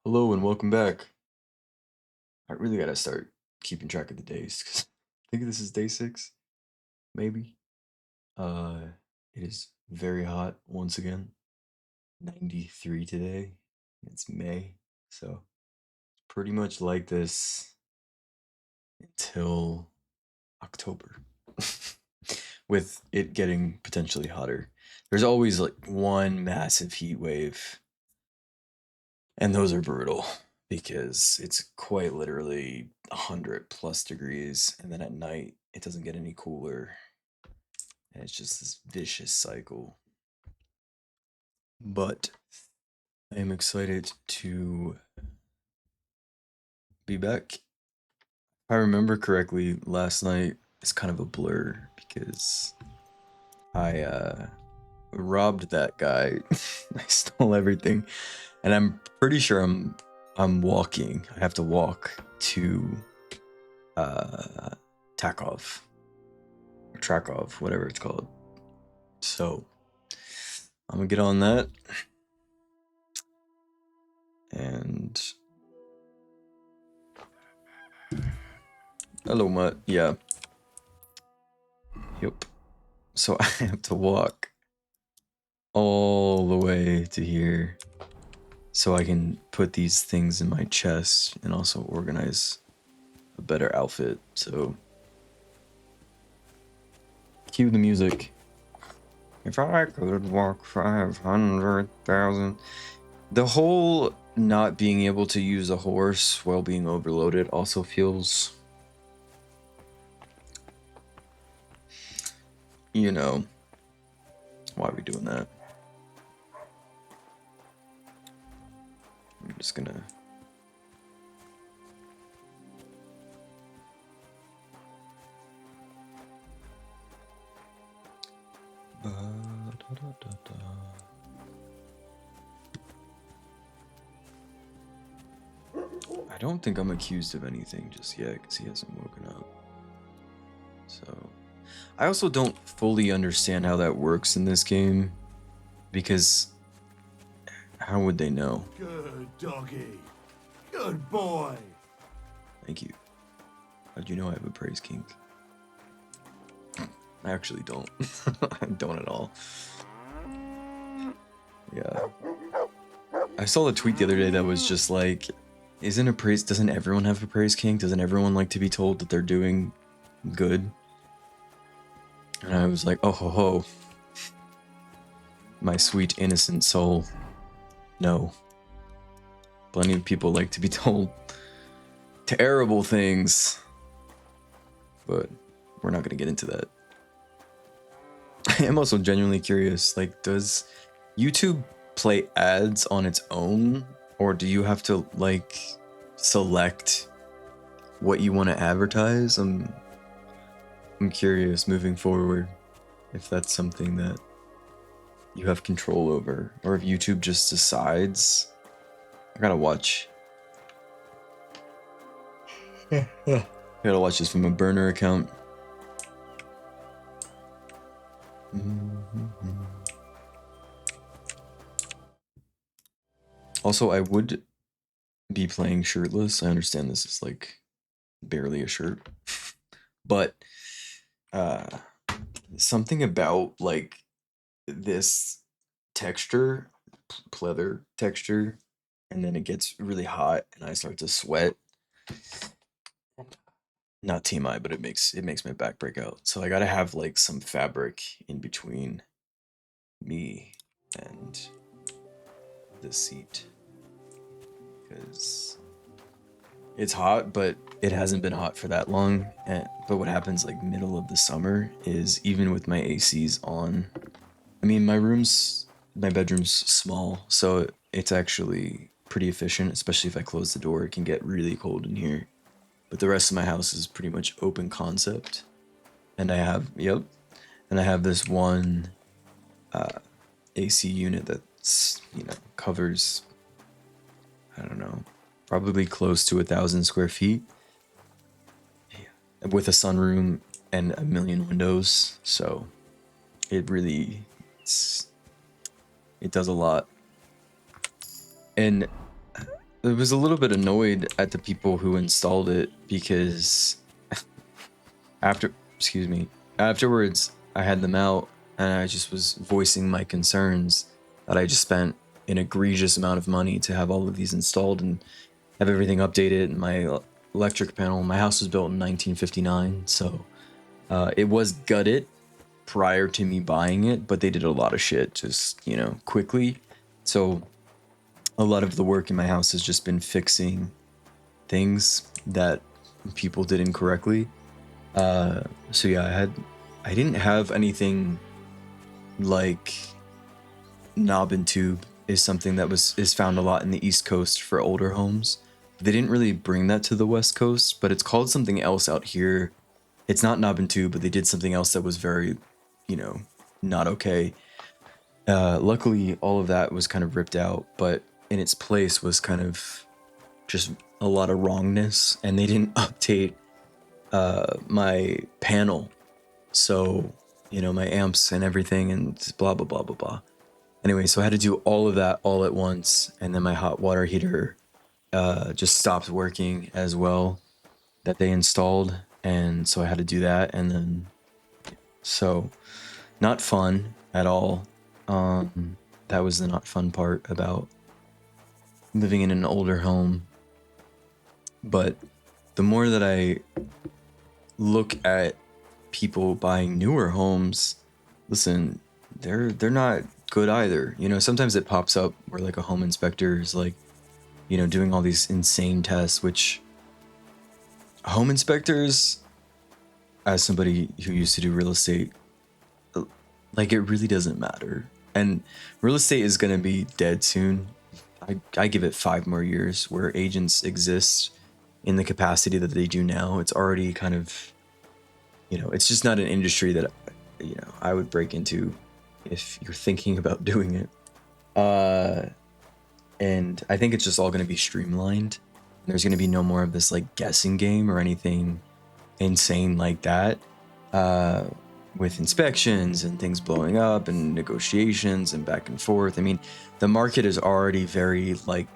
Hello and welcome back. I really gotta start keeping track of the days because I think this is day 6, maybe. Uh, it is very hot once again. 93 today. It's May, so pretty much like this until October, with it getting potentially hotter. There's always like one massive heat wave, and those are brutal because it's quite literally 100 plus degrees, and then at night it doesn't get any cooler, and it's just this vicious cycle. But I am excited to be back. If I remember correctly, last night is kind of a blur because I robbed that guy. I stole everything, and I'm pretty sure I'm walking. I have to walk to Takov or Trakov, whatever it's called. So I'm gonna get on that, and hello, Mutt. Yeah. Yep. So I have to walk all the way to here so I can put these things in my chest and also organize a better outfit. So cue the music. If I could walk 500,000. The whole not being able to use a horse while being overloaded also feels, you know, why are we doing that? I'm just gonna I don't think I'm accused of anything just yet because he hasn't woken up. So I also don't fully understand how that works in this game, because how would they know? Good doggy. Good boy. Thank you. How'd you know I have a praise kink? I actually don't. I don't at all. Yeah. I saw a tweet the other day that was just like, doesn't everyone have a praise kink? Doesn't everyone like to be told that they're doing good? And I was like, oh ho ho. My sweet innocent soul. No. Plenty of people like to be told terrible things. But we're not gonna get into that. I am also genuinely curious, like, does YouTube play ads on its own, or do you have to like select what you want to advertise? I'm curious moving forward if that's something that you have control over, or if YouTube just decides. I gotta watch. I gotta watch this from a burner account. Also, I would be playing shirtless. I understand this is like barely a shirt, but something about like this texture, pleather texture, and then it gets really hot and I start to sweat. Not TMI, but it makes my back break out. So I gotta have like some fabric in between me and the seat, because it's hot, but it hasn't been hot for that long. But what happens like middle of the summer is, even with my ACs on, I mean, my bedroom's small, so it's actually pretty efficient, especially if I close the door. It can get really cold in here. But the rest of my house is pretty much open concept. And I have this one AC unit that's, covers, I don't know, probably close to 1,000 square feet, with a sunroom and a million windows. So it really, it does a lot. And I was a little bit annoyed at the people who installed it because excuse me, afterwards I had them out and I just was voicing my concerns that I just spent an egregious amount of money to have all of these installed and have everything updated. And my electric panel, my house was built in 1959, so it was gutted prior to me buying it, but they did a lot of shit just, you know, quickly. So a lot of the work in my house has just been fixing things that people did incorrectly. So yeah, I didn't have anything like knob and tube is something that is found a lot in the East Coast for older homes. They didn't really bring that to the West Coast, but it's called something else out here. It's not knob and tube, but they did something else that was very, you know, not okay. Luckily, all of that was kind of ripped out, but in its place was kind of just a lot of wrongness, and they didn't update my panel. So, you know, my amps and everything and blah, blah, blah, blah, blah. Anyway, so I had to do all of that all at once, and then my hot water heater just stopped working as well that they installed, and so I had to do that, and then so not fun at all. That was the not fun part about living in an older home. But the more that I look at people buying newer homes, listen, they're not good either. You know, sometimes it pops up where like a home inspector is like, you know, doing all these insane tests, which home inspectors, as somebody who used to do real estate, like it really doesn't matter. And real estate is going to be dead soon. I give it 5 more years where agents exist in the capacity that they do now. It's already kind of, you know, it's just not an industry that, you know, I would break into if you're thinking about doing it. And I think it's just all going to be streamlined. There's going to be no more of this like guessing game or anything insane like that. With inspections and things blowing up and negotiations and back and forth. I mean, the market is already very like,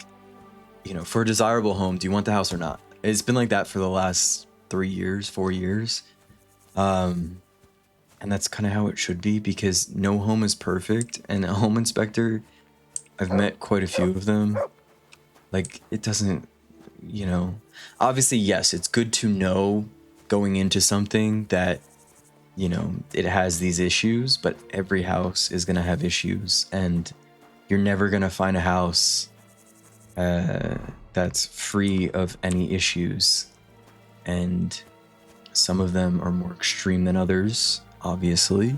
you know, for a desirable home, do you want the house or not? It's been like that for the last 3 years, 4 years. And that's kind of how it should be, because no home is perfect. And a home inspector, I've met quite a few of them. Like, it doesn't, you know, obviously, yes, it's good to know going into something that, you know, it has these issues, but every house is going to have issues, and you're never going to find a house that's free of any issues. And some of them are more extreme than others, obviously.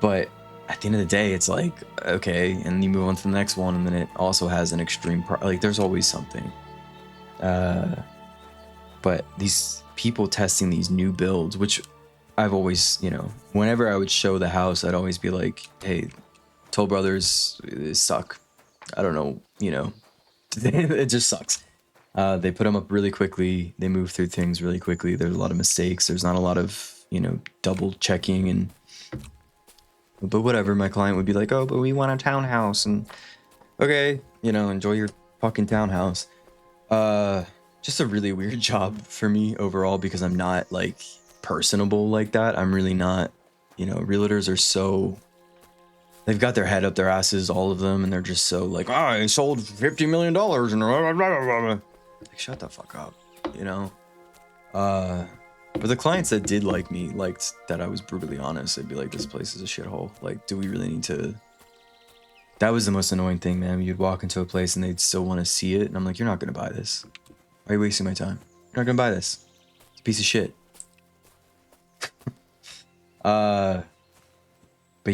But at the end of the day, it's like, okay, and you move on to the next one, and then it also has an extreme like there's always something. But these people testing these new builds, which I've always, you know, whenever I would show the house, I'd always be like, hey, Toll Brothers suck. I don't know, you know, it just sucks. They put them up really quickly. They move through things really quickly. There's a lot of mistakes. There's not a lot of, you know, double checking and, but whatever. My client would be like, oh, but we want a townhouse, and okay, you know, enjoy your fucking townhouse. Just a really weird job for me overall, because I'm not like personable like that. I'm really not, you know, realtors are so, they've got their head up their asses, all of them, and they're just so like, I sold $50 million and blah, blah, blah, blah. Like, shut the fuck up, you know. But the clients that did like me liked that I was brutally honest. They'd be like, this place is a shithole, like, do we really need to? That was the most annoying thing, man. You'd walk into a place and they'd still want to see it, and I'm like, you're not gonna buy this. Why are you wasting my time? You're not gonna buy this. It's a piece of shit. But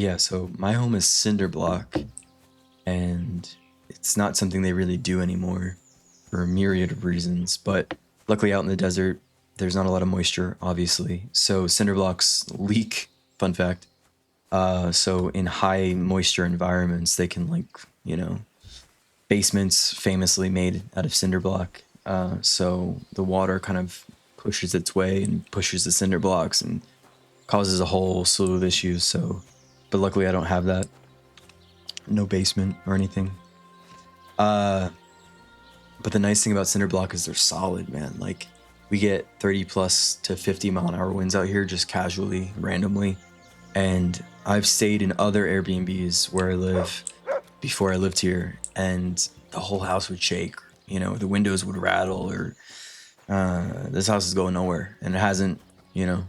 yeah, so my home is cinder block, and it's not something they really do anymore for a myriad of reasons. But luckily, out in the desert, there's not a lot of moisture, obviously. So cinder blocks leak. Fun fact. So in high moisture environments, they can, like, you know, basements famously made out of cinder block. So the water kind of pushes its way and pushes the cinder blocks and causes a whole slew of issues. So, but luckily I don't have that. No basement or anything. But the nice thing about cinder block is they're solid, man. Like, we get 30 plus to 50-mile-an-hour winds out here just casually, randomly. And I've stayed in other Airbnbs where I live before I lived here, and the whole house would shake. You know, the windows would rattle, or this house is going nowhere, and it hasn't. You know,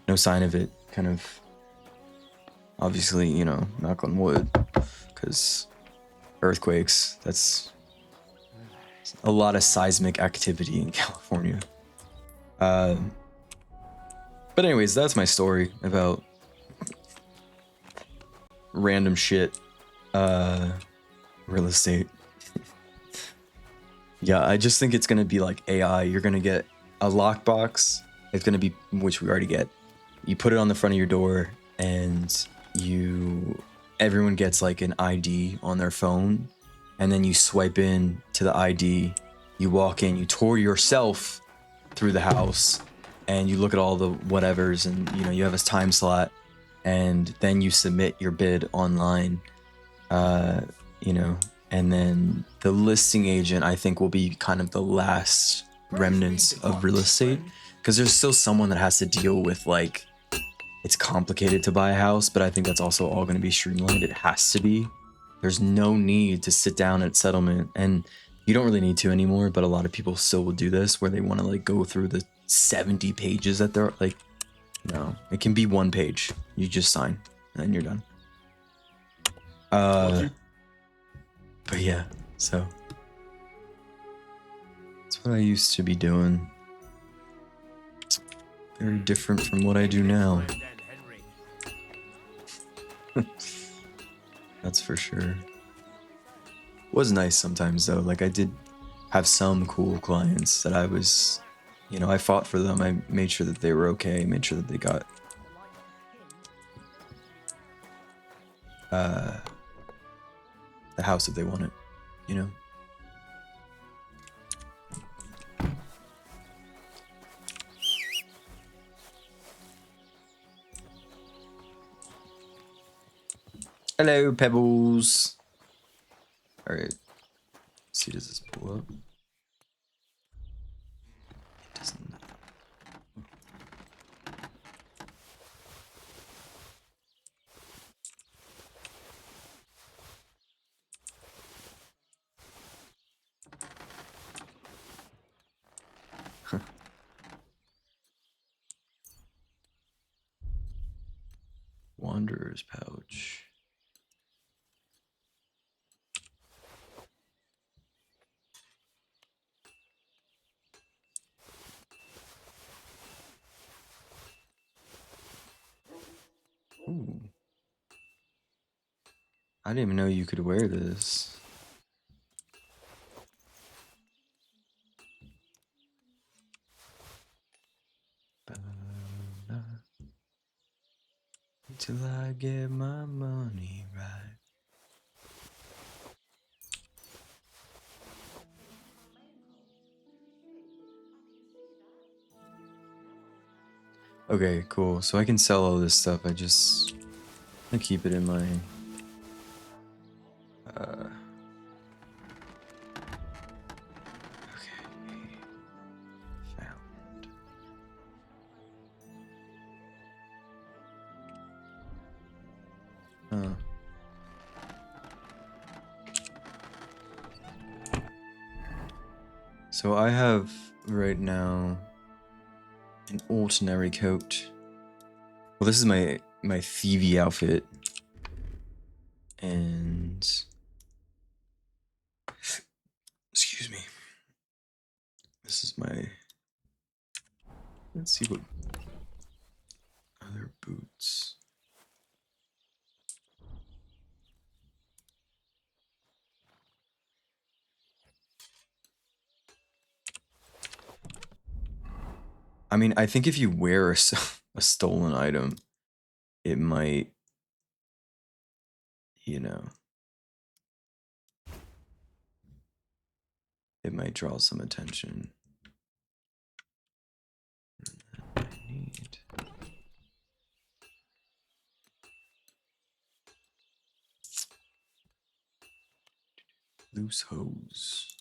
no sign of it. Kind of, obviously, you know, knock on wood, because earthquakes. That's a lot of seismic activity in California. But anyways, that's my story about random shit, real estate. Yeah, I just think it's gonna be like AI. You're gonna get a lockbox. It's gonna be, which we already get. You put it on the front of your door, and everyone gets like an ID on their phone, and then you swipe in to the ID. You walk in, you tour yourself through the house, and you look at all the whatevers, and you know you have a time slot, and then you submit your bid online. You know, and then the listing agent, I think, will be kind of the last remnants of real estate, because there's still someone that has to deal with, like, it's complicated to buy a house, but I think that's also all going to be streamlined. It has to be. There's no need to sit down at settlement, and you don't really need to anymore, but a lot of people still will do this where they want to like go through the 70 pages that they're like, no, it can be one page. You just sign and then you're done. But yeah, so that's what I used to be doing. Very different from what I do now. That's for sure. Was nice sometimes though. Like, I did have some cool clients that I was, you know, I fought for them. I made sure that they were okay, made sure that they got the house that they wanted, you know? Hello, Pebbles. All right. Let's see, does this pull up? It doesn't. Huh. Wanderer's pouch. Ooh. I didn't even know you could wear this. Till I get my money right. Okay, cool. So I can sell all this stuff. I keep it in my okay. Found. Huh. So I have right now an ordinary coat. Well, this is my thievy outfit, and excuse me. This is my. Let's see what other boots. I mean, I think if you wear a stolen item, it might, you know, it might draw some attention. I need loose hose.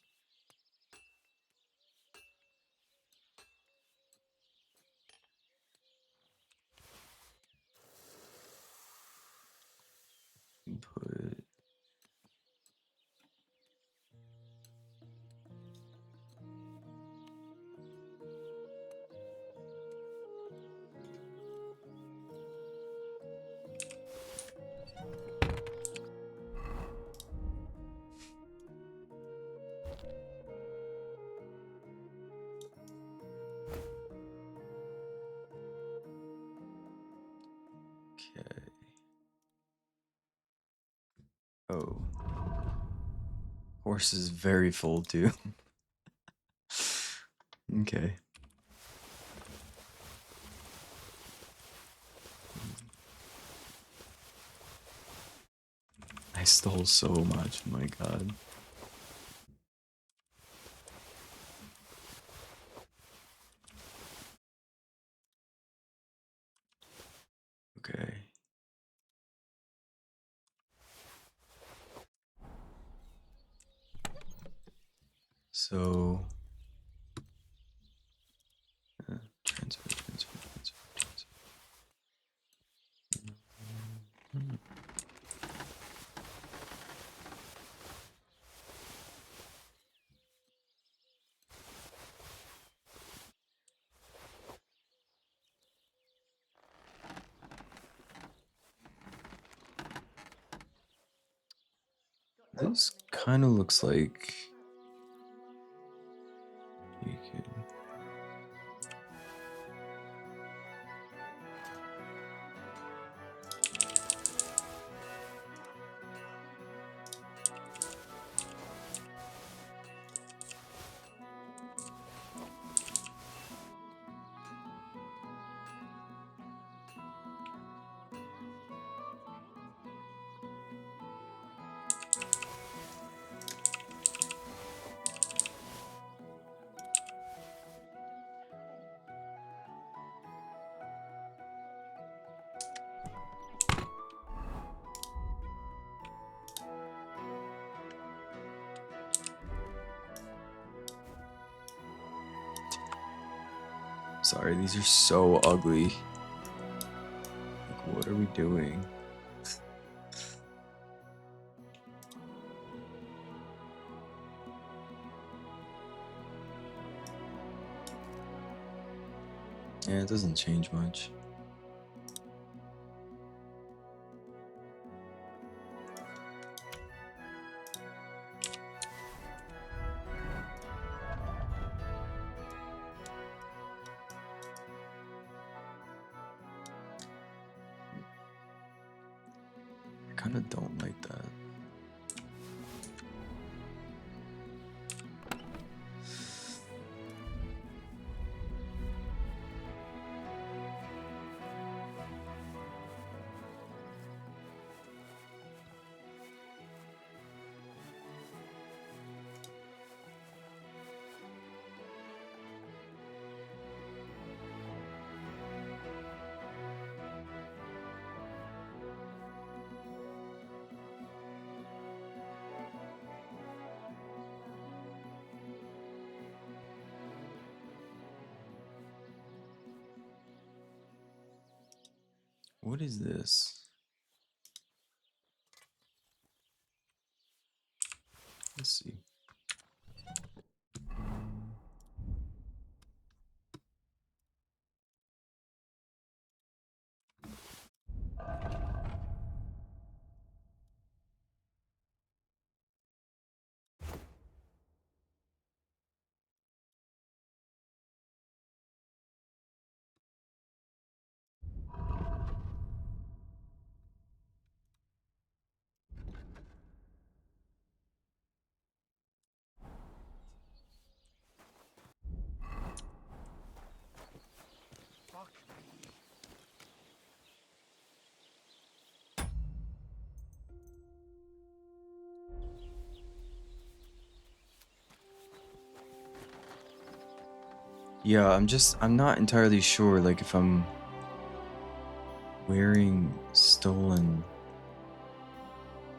Oh. Horse is very full too. Okay. I stole so much, my god. Okay. So transfer. This kind of looks like we can. Sorry, these are so ugly. Like, what are we doing? Yeah, it doesn't change much. I kind of don't like that. What is this? Let's see. Yeah, I'm not entirely sure, like, if I'm wearing stolen.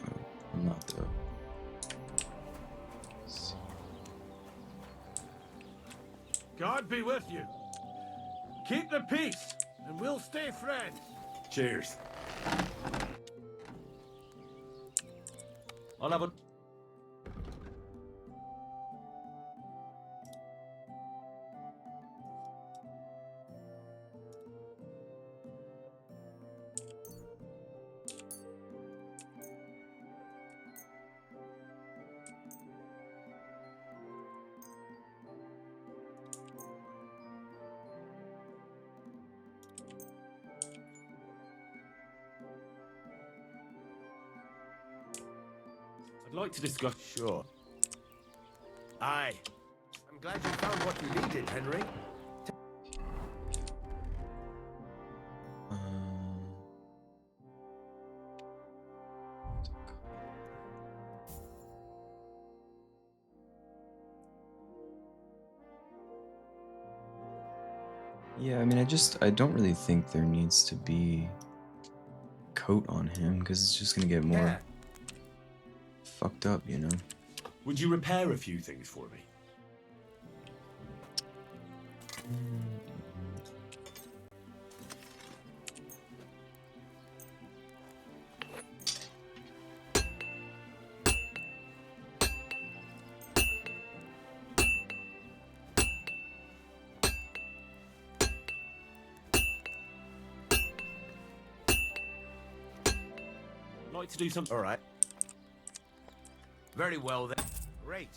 Oh, I'm not though. God be with you. Keep the peace, and we'll stay friends. Cheers. I'll have a... Like to discuss. Sure. Aye. I'm glad you found what you needed, Henry. Uh, yeah, I mean, I don't really think there needs to be a coat on him because it's just gonna get more Yeah. fucked up, you know? Would you repair a few things for me? Like to do something. All right. Very well then. Great.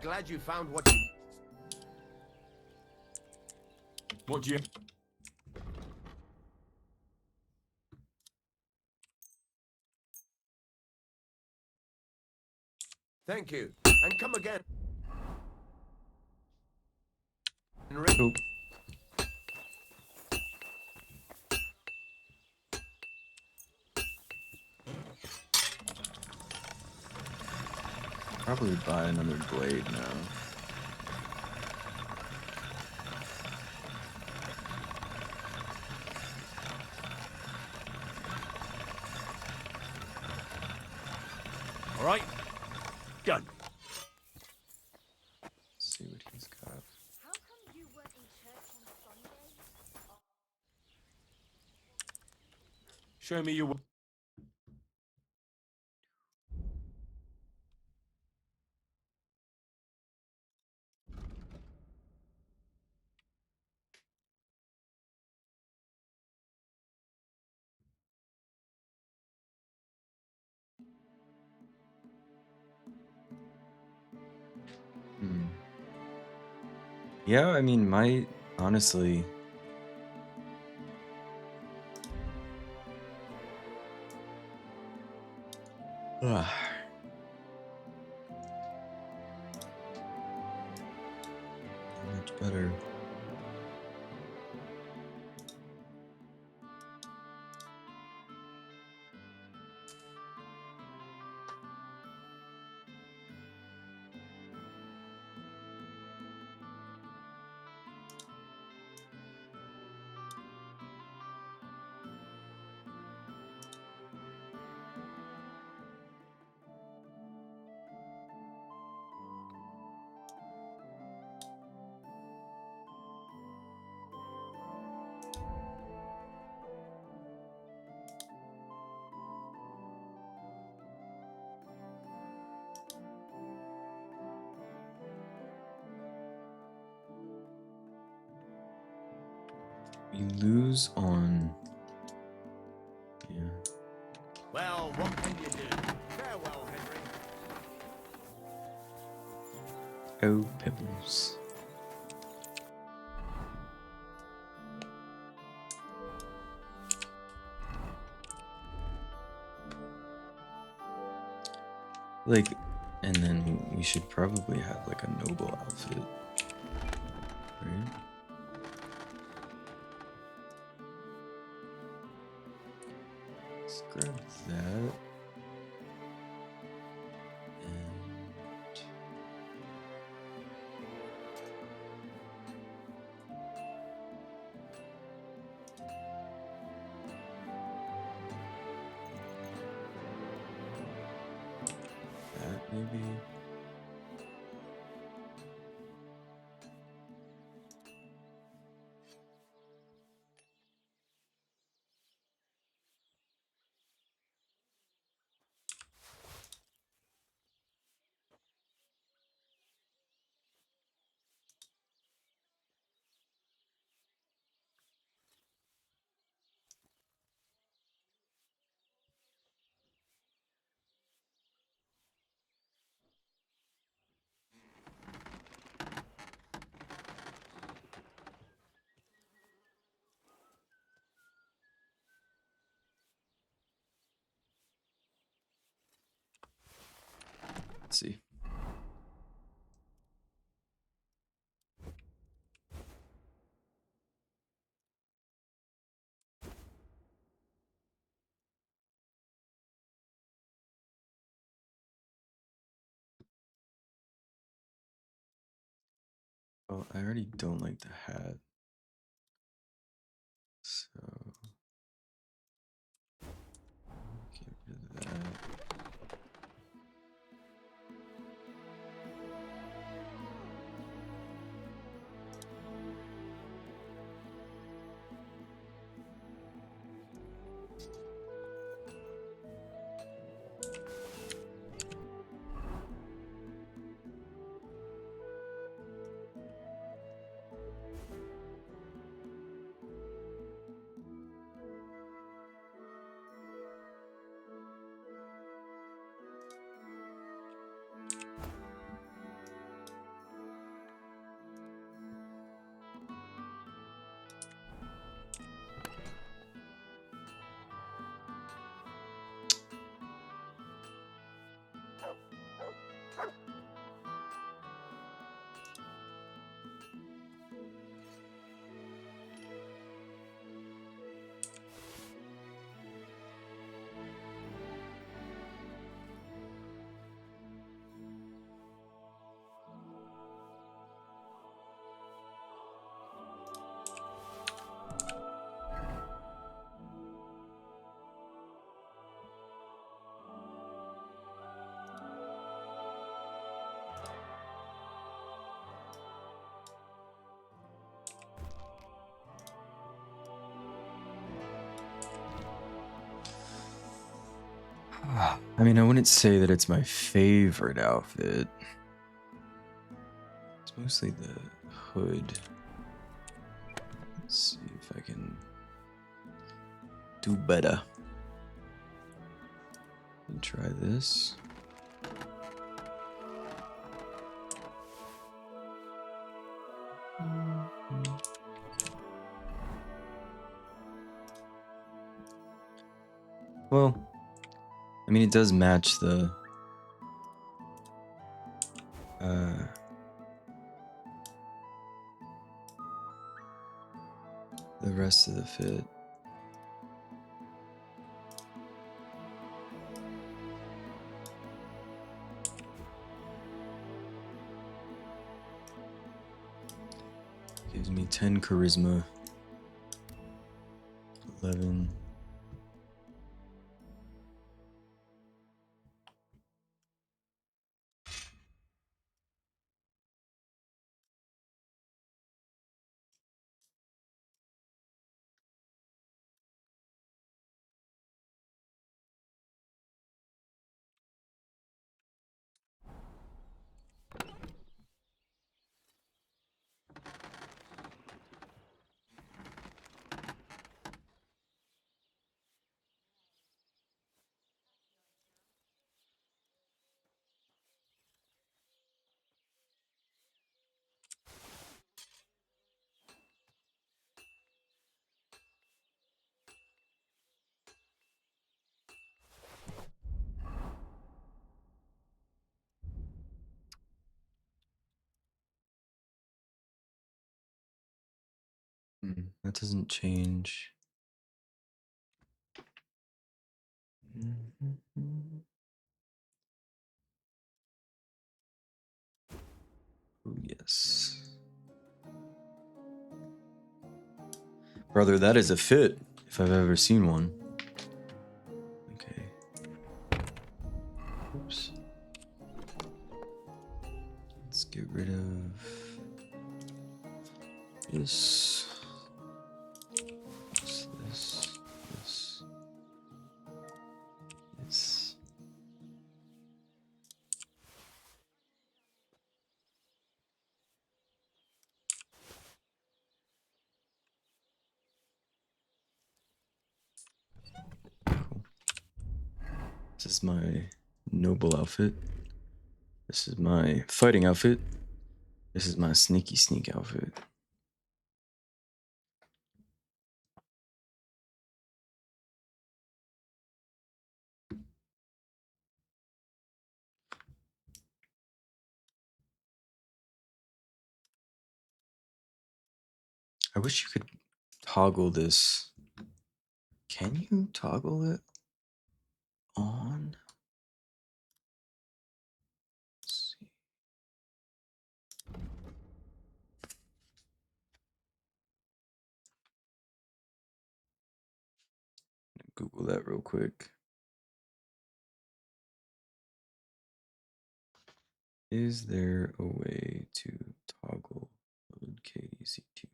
Glad you found what you... What do you? Thank you. And come again. Henry. Cool. Probably buy another blade now. All right. Done. Let's see what he's got. How come you weren't in church on Sunday? Show me your. Hmm. Yeah, I mean, might honestly. Ugh. Much better. We lose on. Yeah. Well, what can you do? Farewell, Henry. Oh, pebbles. Like, and then we should probably have like a noble outfit, right? Let's grab that. And that maybe. Oh, I already don't like the hat. So get rid of that. I mean, I wouldn't say that it's my favorite outfit. It's mostly the hood. Let's see if I can do better. And try this. Well, I mean, it does match the rest of the fit. Gives me 10 charisma. 11. That doesn't change. Oh, yes. Brother, that is a fit, if I've ever seen one. Okay. Oops. Let's get rid of this. This. This. Cool. This is my noble outfit. This is my fighting outfit. This is my sneaky sneak outfit. I wish you could toggle this. Can you toggle it on? Let's see. Google that real quick. Is there a way to toggle load KDC2?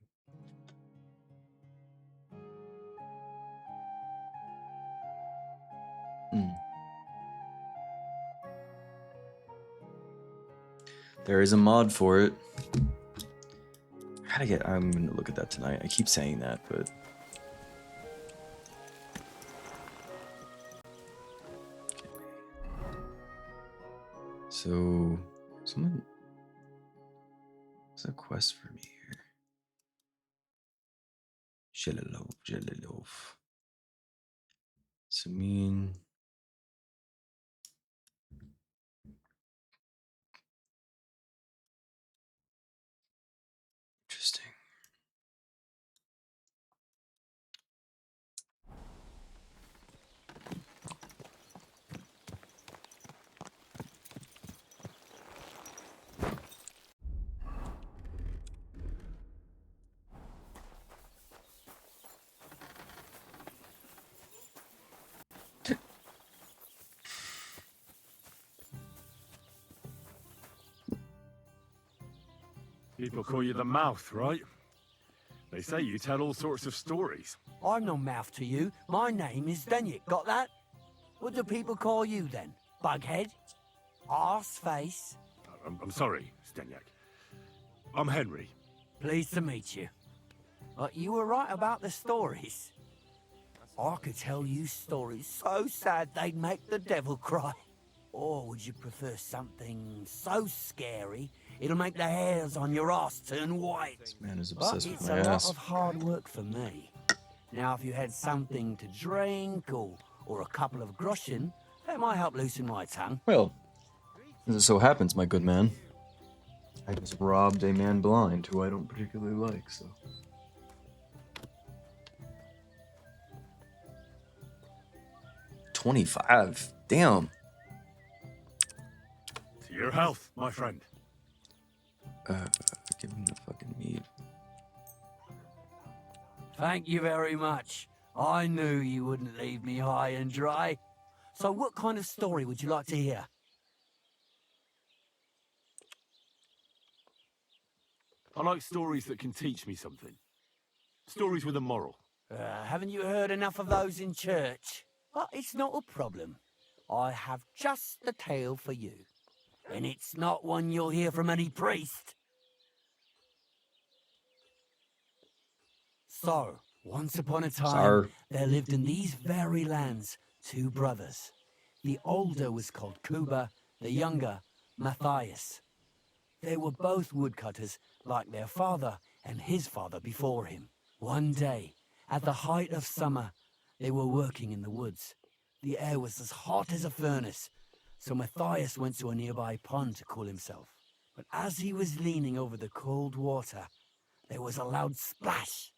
There is a mod for it. I'm gonna look at that tonight. I keep saying that, but so someone, there's a quest for me here. Jelilov. Samin. Interesting. People call you the mouth, right? They say you tell all sorts of stories. I'm no mouth to you. My name is Denyek. Got that? What do people call you then? Bughead? Arseface? I'm sorry, Stenyak. I'm Henry. Pleased to meet you. You were right about the stories. I could tell you stories so sad they'd make the devil cry. Or would you prefer something so scary it'll make the hairs on your ass turn white? This man is But obsessed with it's my a lot ass. of hard work for me. Now, if you had something to drink or a couple of groschen, that might help loosen my tongue. Well, as it so happens, my good man, I just robbed a man blind who I don't particularly like, so. $25. Damn. To your health, my friend. Give him the fucking meat. Thank you very much. I knew you wouldn't leave me high and dry. So what kind of story would you like to hear? I like stories that can teach me something. Stories with a moral. Haven't you heard enough of those in church? But it's not a problem. I have just the tale for you. And it's not one you'll hear from any priest. So, once upon a time, Sir. there lived in these very lands 2 brothers. The older was called Kuba, the younger, Matthias. They were both woodcutters, like their father and his father before him. One day, at the height of summer, they were working in the woods. The air was as hot as a furnace, so Matthias went to a nearby pond to cool himself. But as he was leaning over the cold water, there was a loud splash.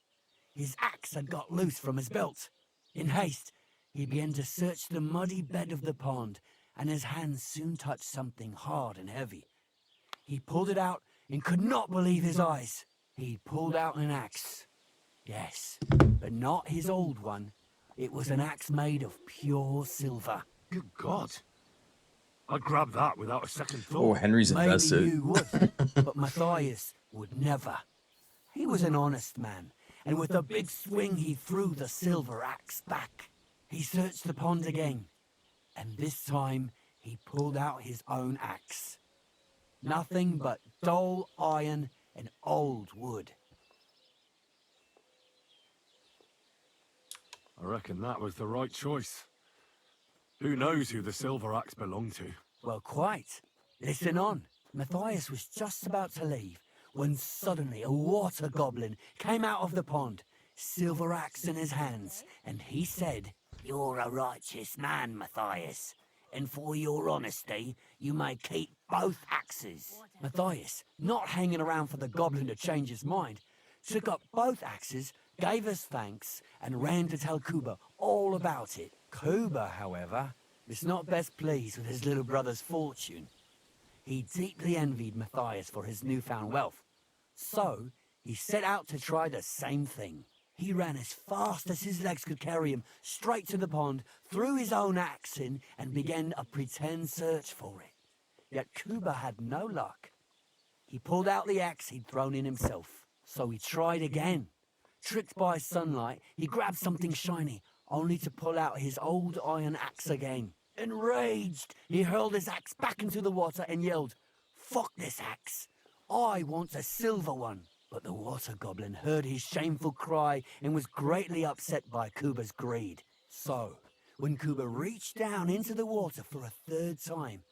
His axe had got loose from his belt. In haste, he began to search the muddy bed of the pond, and his hands soon touched something hard and heavy. He pulled it out and could not believe his eyes. He pulled out an axe. Yes, but not his old one. It was an axe made of pure silver. Good God. I'd grab that without a second Oh, thought. Henry's Maybe invested. you would, but Matthias would never. He was an honest man, and with a big swing he threw the silver axe back. He searched the pond again, and this time he pulled out his own axe. Nothing but dull iron and old wood. I reckon that was the right choice. Who knows who the silver axe belonged to? Well, quite. Listen on. Matthias was just about to leave when suddenly a water goblin came out of the pond, silver axe in his hands, and he said, "You're a righteous man, Matthias, and for your honesty, you may keep both axes." Matthias, not hanging around for the goblin to change his mind, took up both axes, gave us thanks, and ran to tell Kuba all about it. Kuba, however, was not best pleased with his little brother's fortune. He deeply envied Matthias for his newfound wealth. So, he set out to try the same thing. He ran as fast as his legs could carry him straight to the pond, threw his own axe in, and began a pretend search for it. Yet Kuba had no luck. He pulled out the axe he'd thrown in himself, so he tried again. Tricked by sunlight, he grabbed something shiny, only to pull out his old iron axe again. Enraged, he hurled his axe back into the water and yelled, "Fuck this axe! I want a silver one!" But the water goblin heard his shameful cry and was greatly upset by Kuba's greed. So, when Kuba reached down into the water for a third time,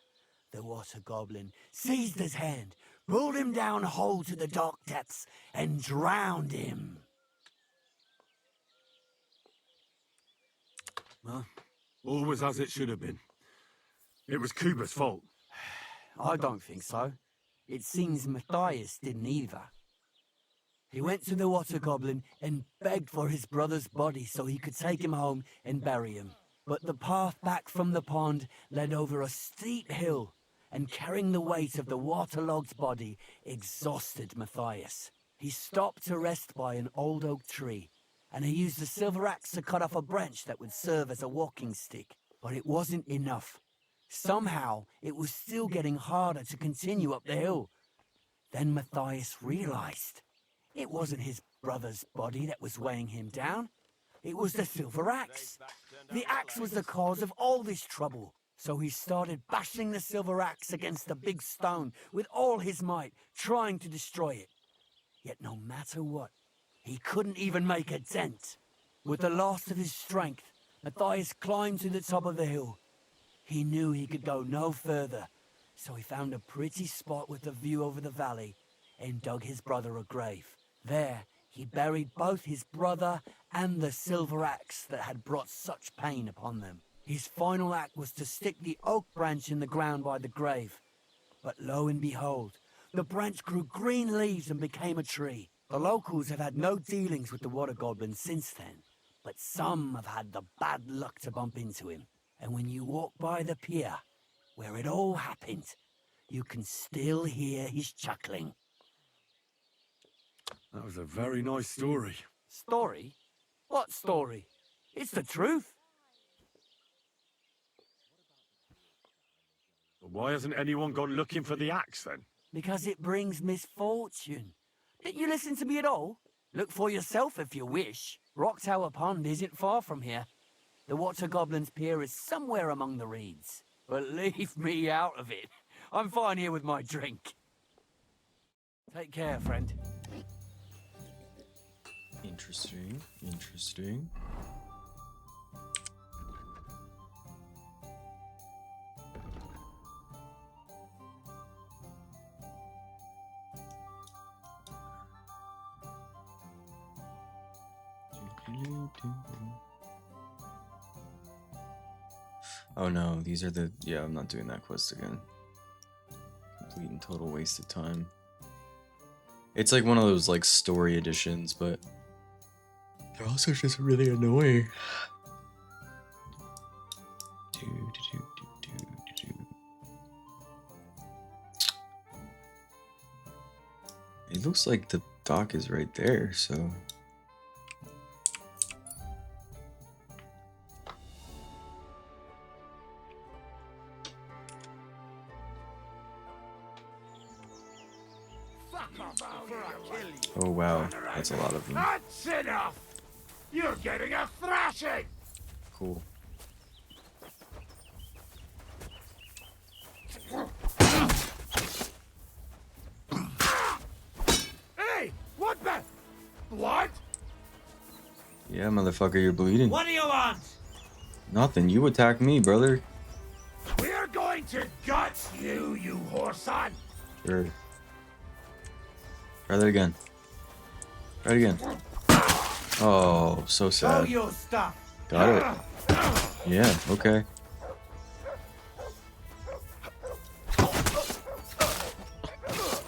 the water goblin seized his hand, pulled him down whole to the dark depths, and drowned him. Well, all was as it should have been. It was Kuba's fault. I don't think so. It seems Matthias didn't either. He went to the water goblin and begged for his brother's body so he could take him home and bury him. But the path back from the pond led over a steep hill, and carrying the weight of the waterlogged body exhausted Matthias. He stopped to rest by an old oak tree, and he used the silver axe to cut off a branch that would serve as a walking stick. But it wasn't enough. Somehow, it was still getting harder to continue up the hill. Then Matthias realized it wasn't his brother's body that was weighing him down. It was the silver axe. The axe was the cause of all this trouble. So he started bashing the silver axe against the big stone with all his might, trying to destroy it. Yet no matter what, he couldn't even make a dent. With the last of his strength, Matthias climbed to the top of the hill. He knew he could go no further, so he found a pretty spot with a view over the valley and dug his brother a grave. There, he buried both his brother and the silver axe that had brought such pain upon them. His final act was to stick the oak branch in the ground by the grave. But lo and behold, the branch grew green leaves and became a tree. The locals have had no dealings with the water goblin since then, but some have had the bad luck to bump into him. And when you walk by the pier, where it all happened, you can still hear his chuckling. That was a very nice story. Story? What story? It's the truth. But why hasn't anyone gone looking for the axe then? Because it brings misfortune. Didn't you listen to me at all? Look for yourself if you wish. Rock Tower Pond isn't far from here. The Water Goblin's pier is somewhere among the reeds. But leave me out of it. I'm fine here with my drink. Take care, friend. Interesting, interesting. Oh no, these are the... Yeah, I'm not doing that quest again. Complete and total waste of time. It's like one of those like story editions, but they're also just really annoying. It looks like the dock is right there, so... Oh wow, that's a lot of them. That's enough! You're getting a thrashing! Cool. Hey! What the? Blood? Yeah, motherfucker, you're bleeding. What do you want? Nothing, you attack me, brother. We're going to gut you, you whoreson! Sure. Try that again. Try it again. Oh, so Show sad. your stuff! Got it. Yeah, okay.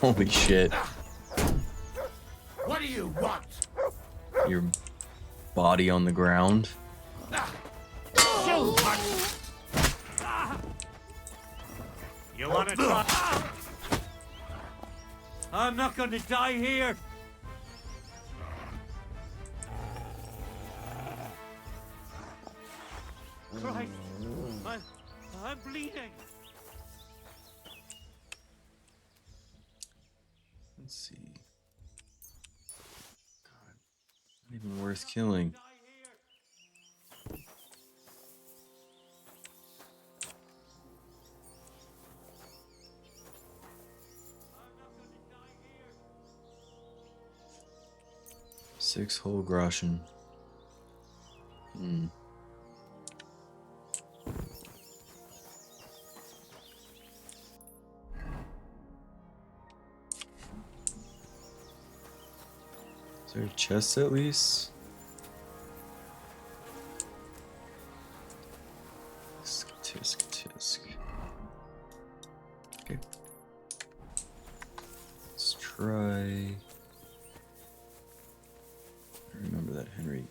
Holy shit. What do you want? Your body on the ground. Shoot! You wanna try? I'm not gonna die here! Christ! I'm bleeding! Let's see. God, not even worth killing. Six whole groschen. Is there a chest at least? Tisk, tisk. Okay. Let's try. I remember that Henry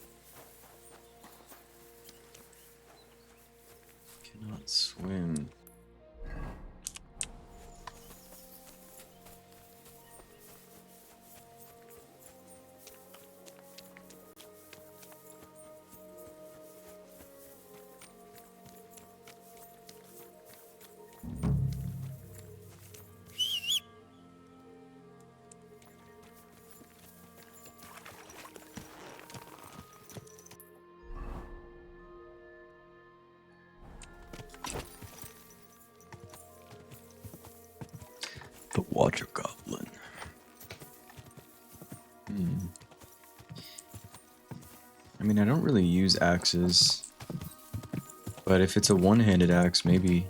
cannot swim. The Water Goblin. I mean, I don't really use axes, but if it's a one-handed axe, maybe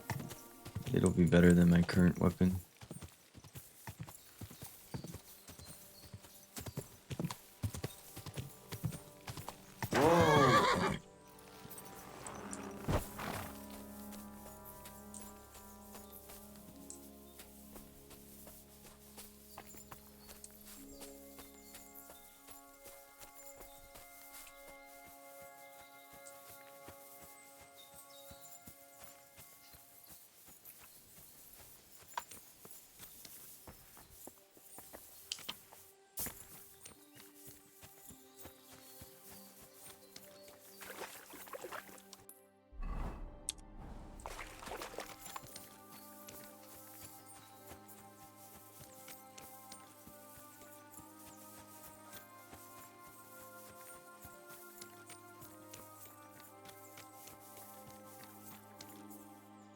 it'll be better than my current weapon.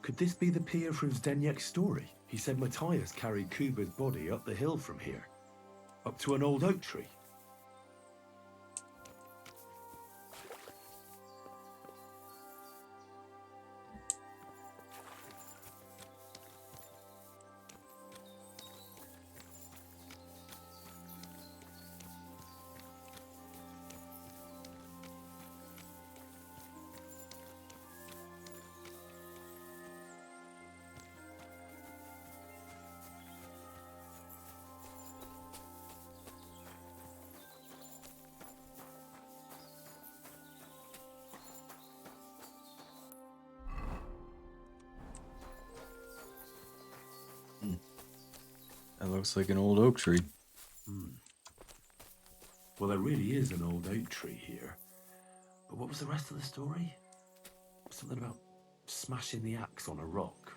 Could this be the pier from Zdenyek's story? He said Matthias carried Kuba's body up the hill from here, up to an old oak tree. That looks like an old oak tree. Well, there really is an old oak tree here. But what was the rest of the story? Something about smashing the axe on a rock.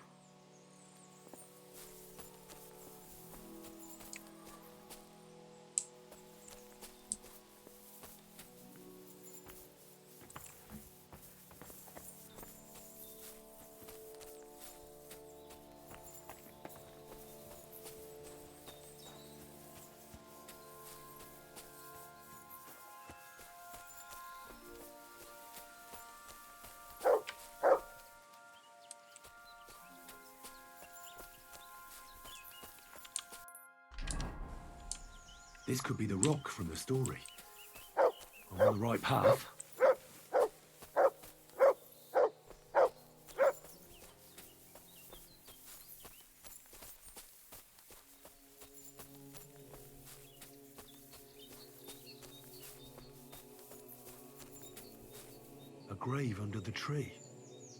This could be the rock from the story. I'm on the right path. A grave under the tree,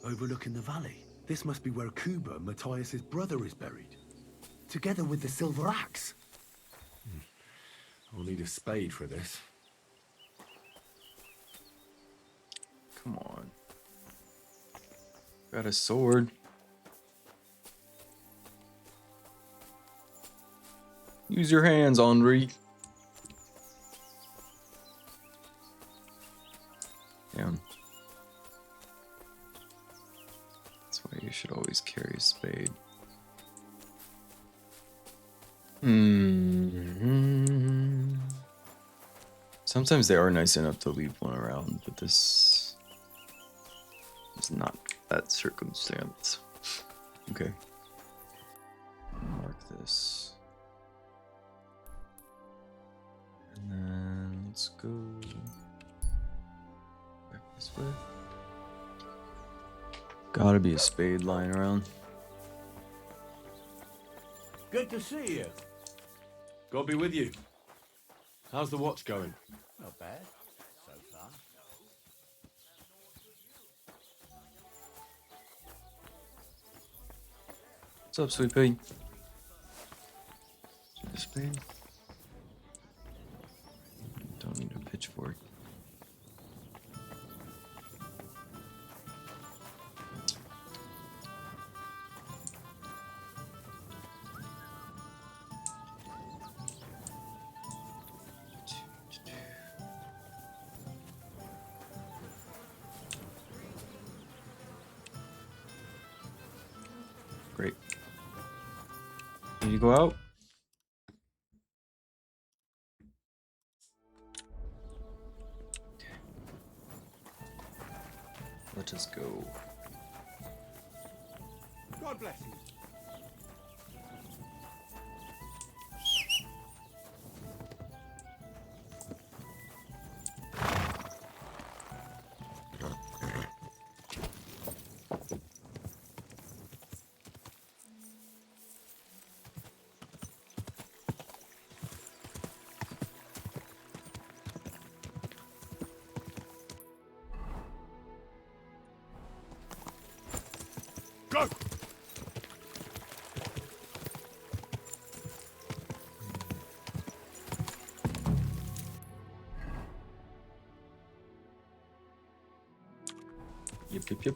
overlooking the valley. This must be where Kuba, Matthias's brother, is buried, together with the silver axe. I'll need a spade for this. Come on. Got a sword. Use your hands, Henri. Damn. That's why you should always carry a spade. Sometimes they are nice enough to leave one around, but this is not that circumstance. Okay. Mark this. And then let's go back this way. Gotta be a spade lying around. Good to see you. God be with you. How's the watch going? Not bad, so far. What's up, sweet pea? A spade? Don't need a pitchfork. Great. Need to go out? Okay. Let us go. God bless you. Go! Yep.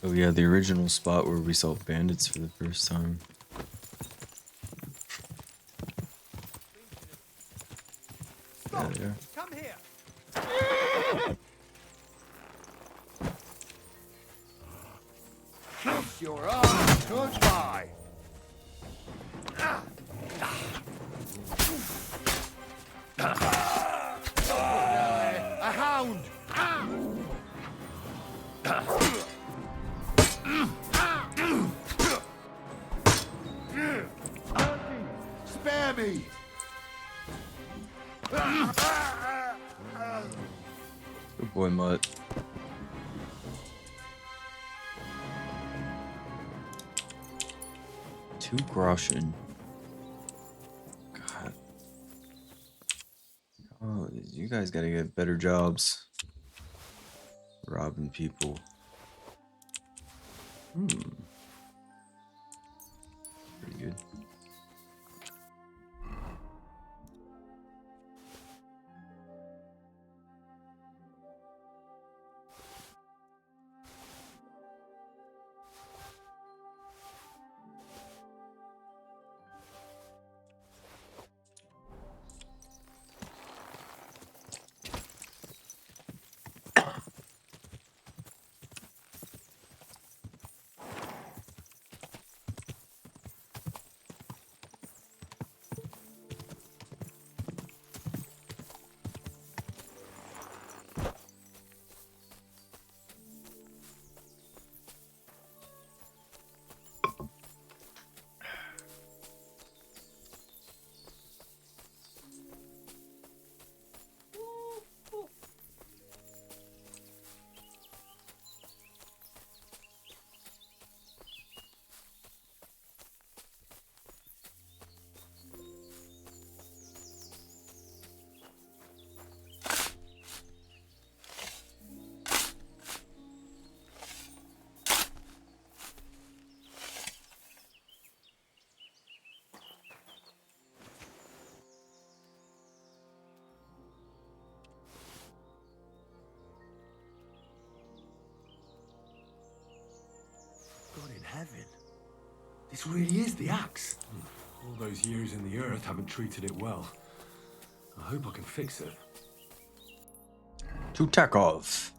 Oh yeah, the original spot where we saw bandits for the first time. Stop! Yeah, they are. Come here! Kiss your arms goodbye! A hound! Spare me! Good boy, Mutt. Two groschen. God. Oh, you guys gotta get better jobs. Robbing people. Pretty good. heaven. This really is the axe. All those years in the earth haven't treated it well. I hope I can fix it. To Tarkov.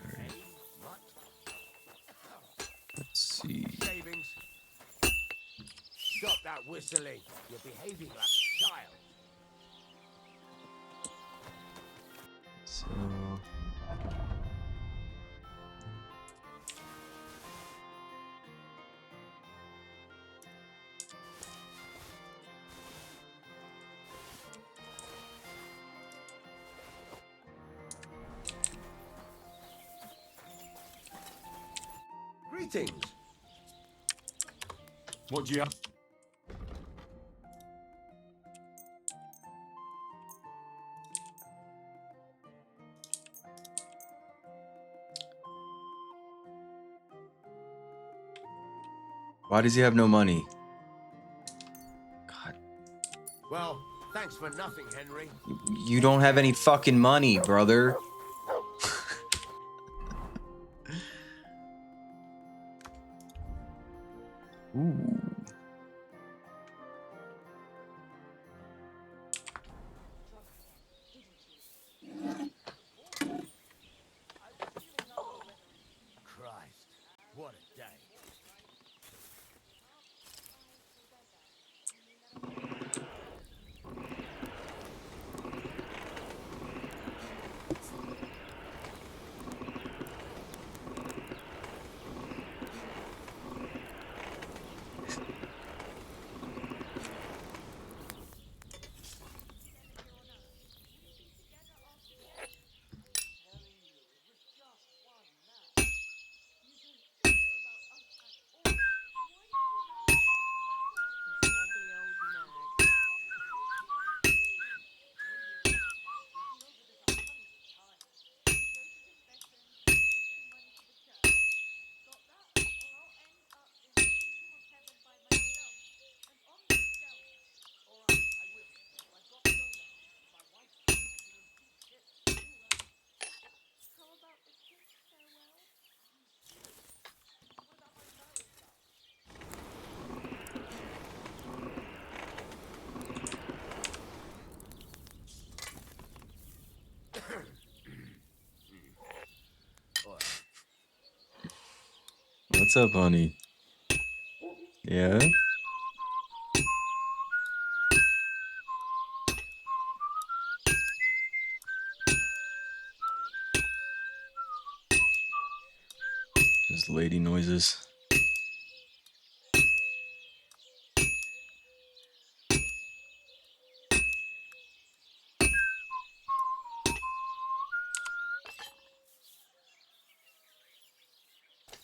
Alright. Let's see. Shavings. Stop that whistling. You're behaving like a child. So Greetings. What do you have? why does he have no money? God, Well, thanks for nothing, Henry. you don't have any fucking money, brother. Ooh. Christ, what a day. What's up, honey? Yeah? Just lady noises.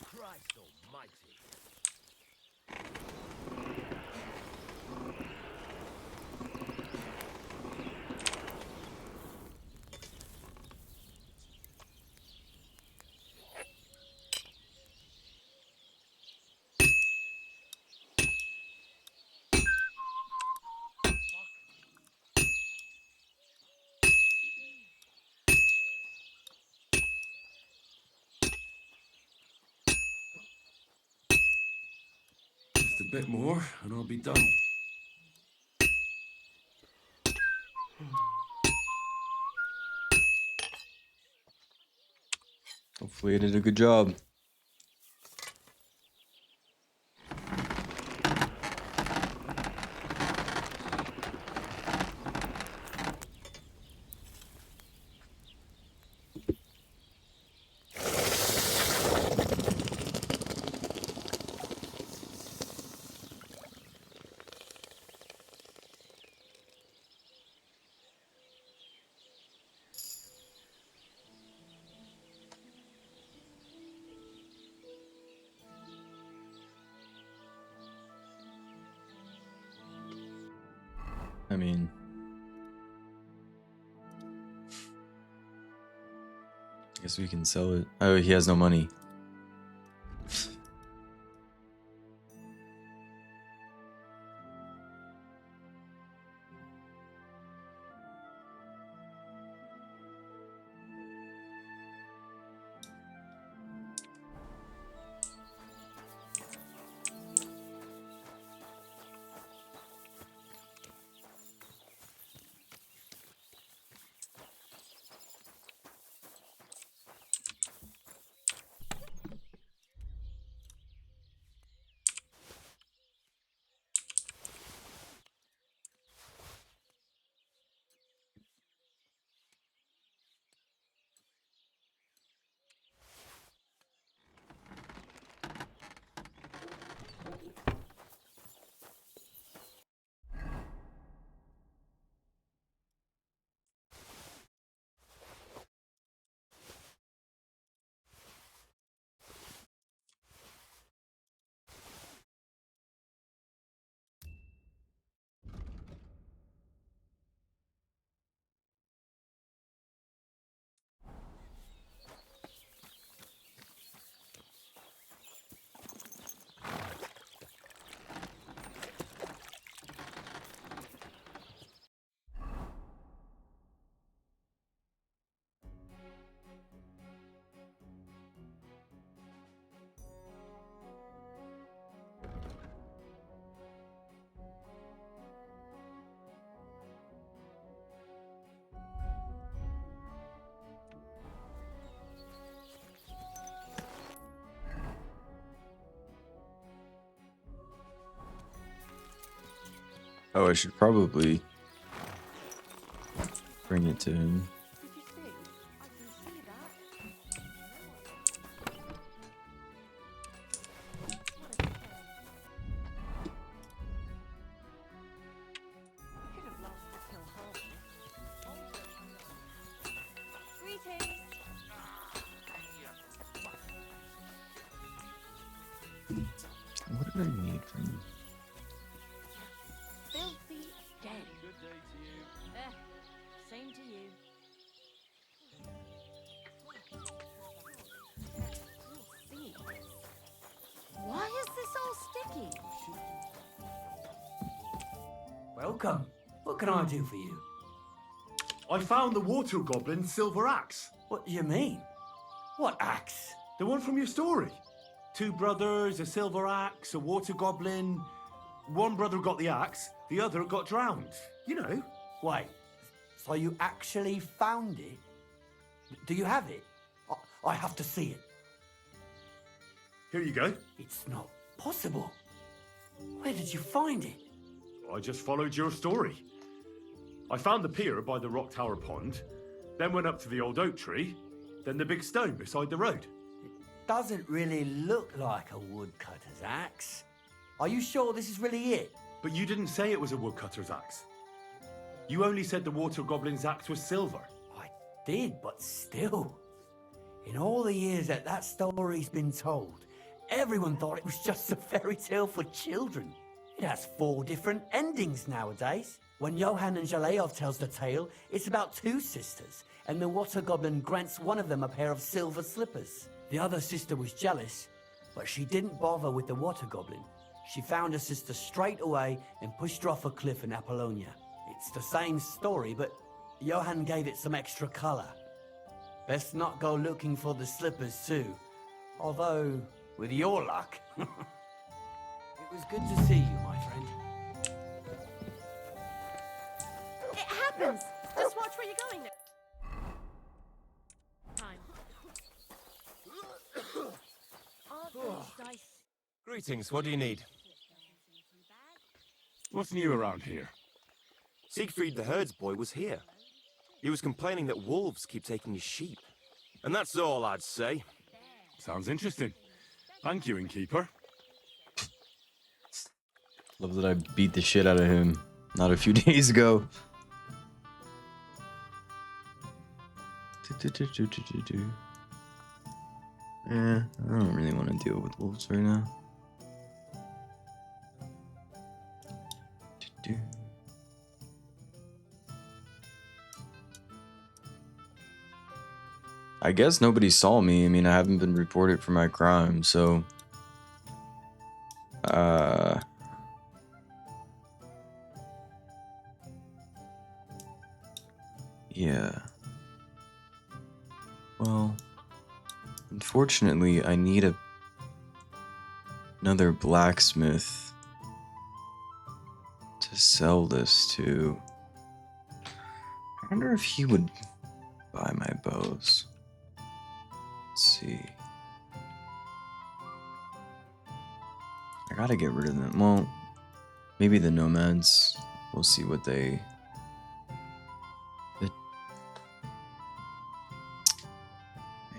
Christ almighty. Just a bit more, and I'll be done. Hopefully, I did a good job. I mean, I guess we can sell it. Oh, he has no money. Oh, I should probably bring it to him. Did you see? I can see that. What a shame. Could have lasted till harvest. Greetings. What did I need from him? Filthy dead. Same to you. Why is this all sticky? Welcome. What can I do for you? I found the water goblin's silver axe. What do you mean? What axe? The one from your story. 2 brothers, a silver axe, a water goblin. One brother got the axe, the other got drowned. You know. Wait, so you actually found it? Do you have it? I have to see it. Here you go. It's not possible. Where did you find it? I just followed your story. I found the pier by the rock tower pond, then went up to the old oak tree, then the big stone beside the road. Doesn't really look like a woodcutter's axe. Are you sure this is really it? But you didn't say it was a woodcutter's axe. You only said the water goblin's axe was silver. I did, but still. In all the years that that story's been told, everyone thought it was just a fairy tale for children. It has 4 different endings nowadays. When Johann and Jaleov tells the tale, it's about 2 sisters, and the water goblin grants one of them a pair of silver slippers. The other sister was jealous, but she didn't bother with the water goblin. She found her sister straight away and pushed her off a cliff in Apollonia. It's the same story, but Johann gave it some extra color. Best not go looking for the slippers too. Although, with your luck. It was good to see you, my friend. It happens. Just watch where you're going now. Time. Aren't those dice? Greetings, what do you need? What's new around here? Siegfried the herdsboy was here. He was complaining that wolves keep taking his sheep. And that's all I'd say. Sounds interesting. Thank you, innkeeper. Love that I beat the shit out of him not a few days ago. Yeah, I don't really want to deal with wolves right now. I guess nobody saw me. I mean, I haven't been reported for my crime, so yeah. Well, unfortunately, I need another blacksmith to sell this to. I wonder if he would buy my bows. Let's see. I gotta get rid of them. Well, maybe the nomads. We'll see what they. I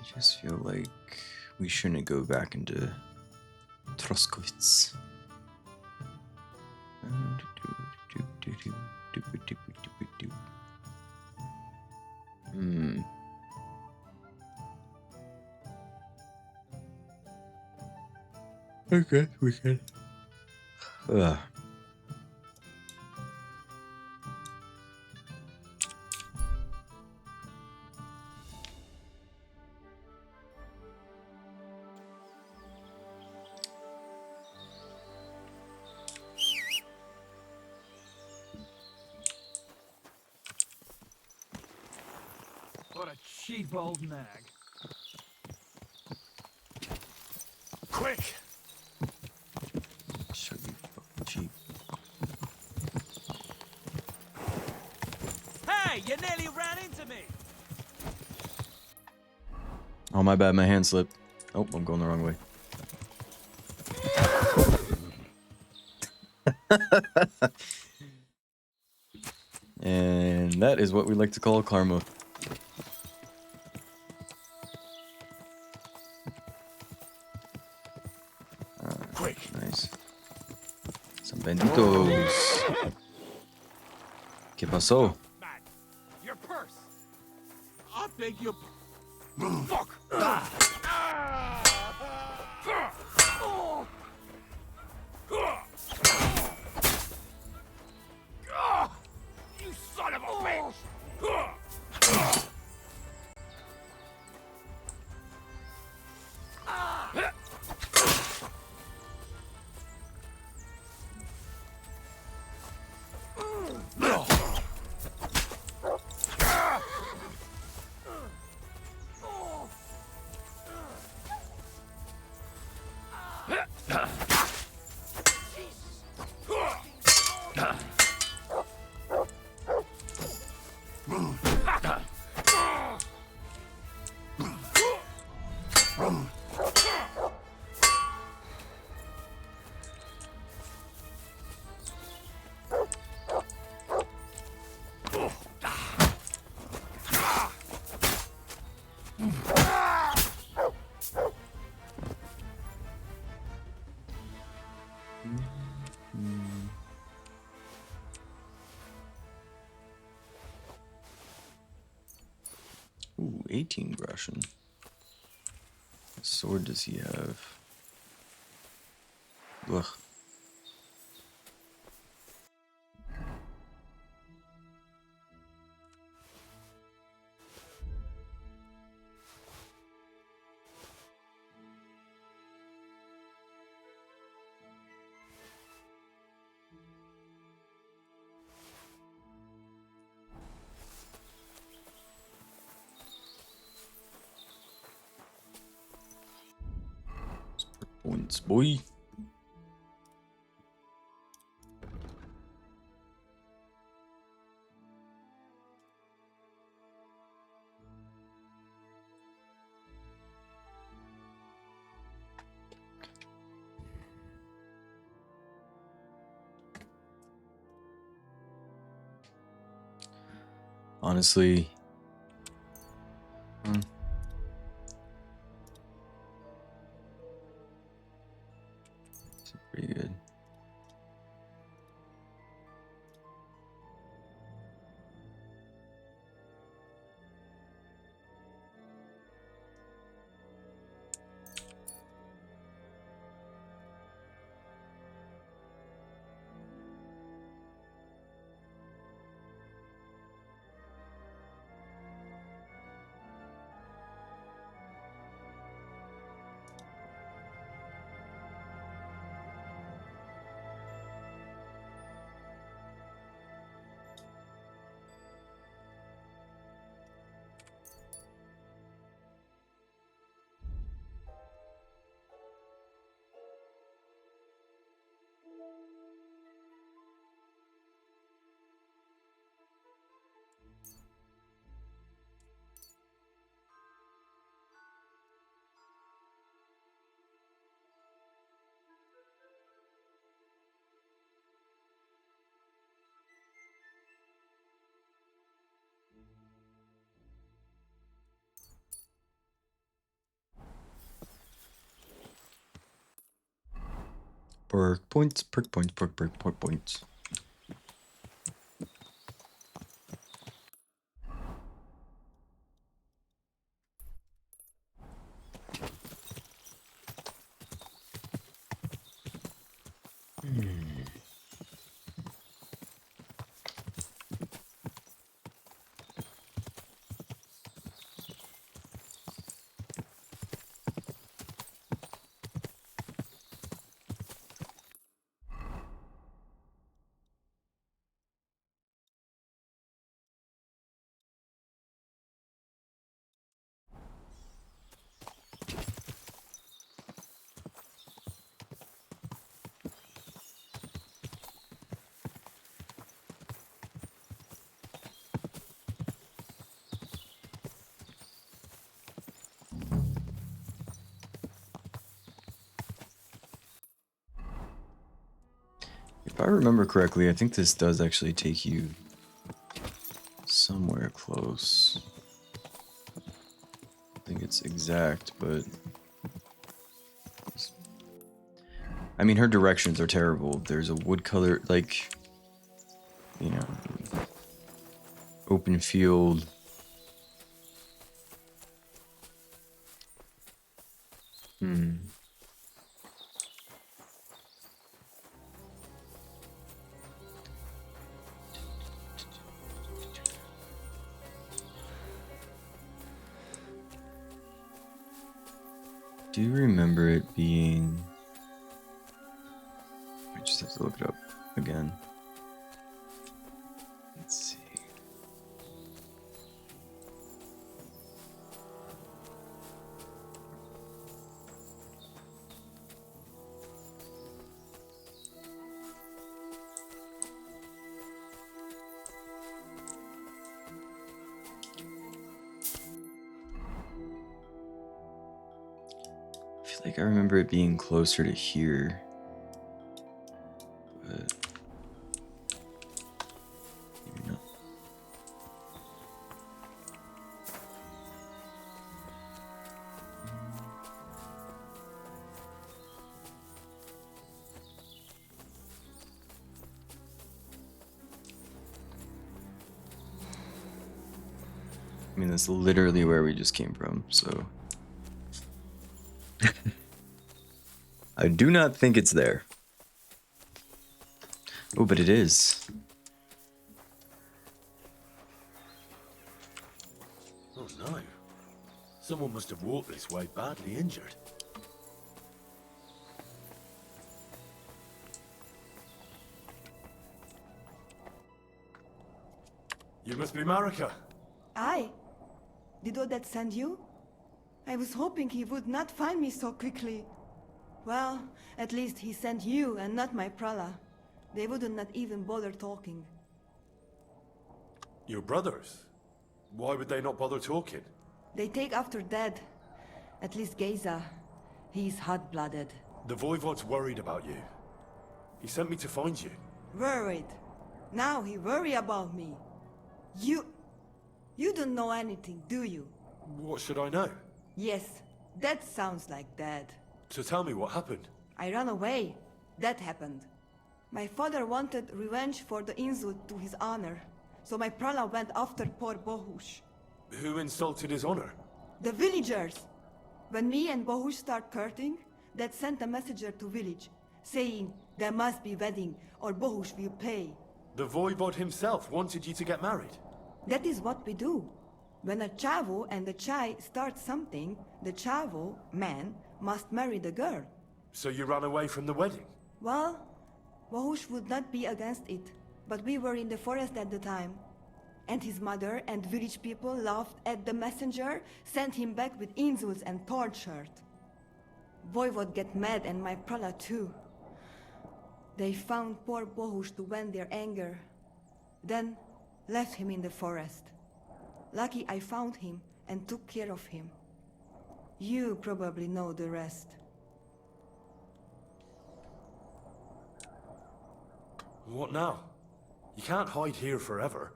just feel like we shouldn't go back into Troskowitz. Okay, we can. What a cheap old nag. Quick! So fucking cheap. Hey, you nearly ran into me. Oh, my bad, my hand slipped. Oh, I'm going the wrong way. And that is what we like to call karma. Quick. Nice. Some benditos. ¿Qué pasó? Man, your purse. I beg your... Fuck! You son of a bitch! Ooh, 18 groschen. What sword does he have? Ugh. Points, boy. Honestly, it's pretty good. Perk points, perk points, perk points. If I remember correctly, I think this does actually take you somewhere close. I think it's exact, but I mean, her directions are terrible. There's a wood color, like, you know, open field. Do you remember it being... I just have to look it up again. Let's see. I feel like I remember it being closer to here. But maybe not. I mean, that's literally where we just came from, so... I do not think it's there. Oh, but it is. Oh no. Someone must have walked this way badly injured. You must be Marika. I? Did Odette send you? I was hoping he would not find me so quickly. Well, at least he sent you and not my prala. They would not even bother talking. Your brothers? Why would they not bother talking? They take after dead. At least Geza. He's hot-blooded. The Voivod's worried about you. He sent me to find you. Worried. Now he worry about me. You don't know anything, do you? What should I know? Yes, that sounds like Dad. So tell me what happened. I ran away. That happened. My father wanted revenge for the insult to his honor, so my prala went after poor Bohush. Who insulted his honor? The villagers! When me and Bohush start courting, Dad sent a messenger to village, saying there must be wedding or Bohush will pay. The Voivod himself wanted you to get married. That is what we do. When a chavo and a chai start something, the chavo, man, must marry the girl. So you ran away from the wedding? Well, Bohush would not be against it, but we were in the forest at the time. And his mother and village people laughed at the messenger, sent him back with insults and tortured. Voivod get mad and my prala too. They found poor Bohush to vent their anger. Then left him in the forest. Lucky I found him and took care of him. You probably know the rest. What now? You can't hide here forever.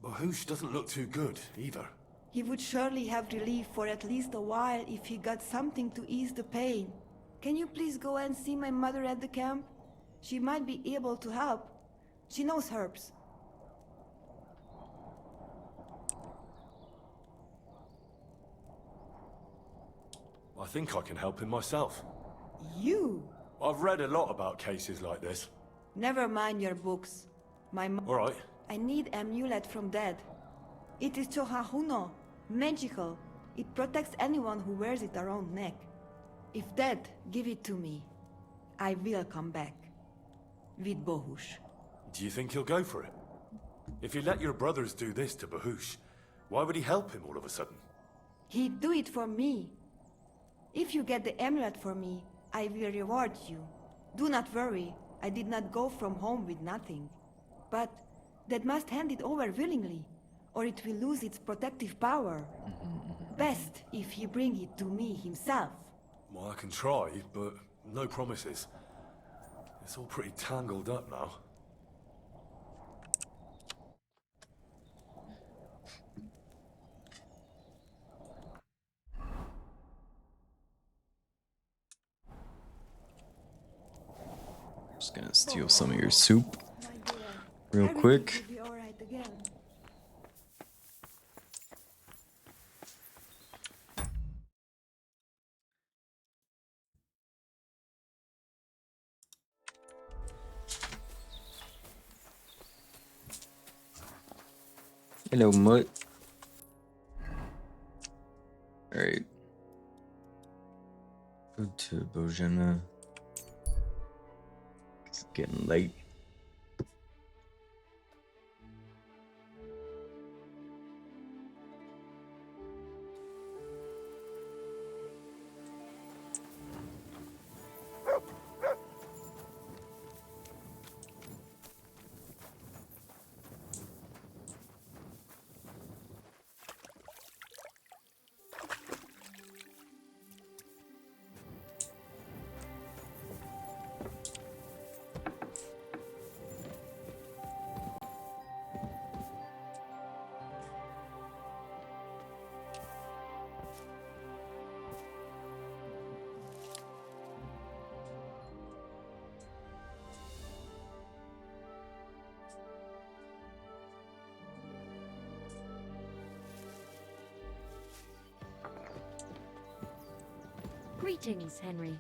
Bahush doesn't look too good, either. He would surely have relief for at least a while if he got something to ease the pain. Can you please go and see my mother at the camp? She might be able to help. She knows herbs. I think I can help him myself. You? I've read a lot about cases like this. Never mind your books. All right. I need amulet from Dad. It is Chohahuno, magical. It protects anyone who wears it around neck. If Dad give it to me, I will come back. With Bohush. Do you think he'll go for it? If he let your brothers do this to Bahush, why would he help him all of a sudden? He'd do it for me. If you get the amulet for me, I will reward you. Do not worry, I did not go from home with nothing. But Dad must hand it over willingly, or it will lose its protective power. Best if he bring it to me himself. Well, I can try, but no promises. It's all pretty tangled up now. Just gonna steal some of your soup My dear, real everything quick. will be all right again. Hello, Mutt. Alright. Go to Bojana. It's getting late. Greetings, Henry.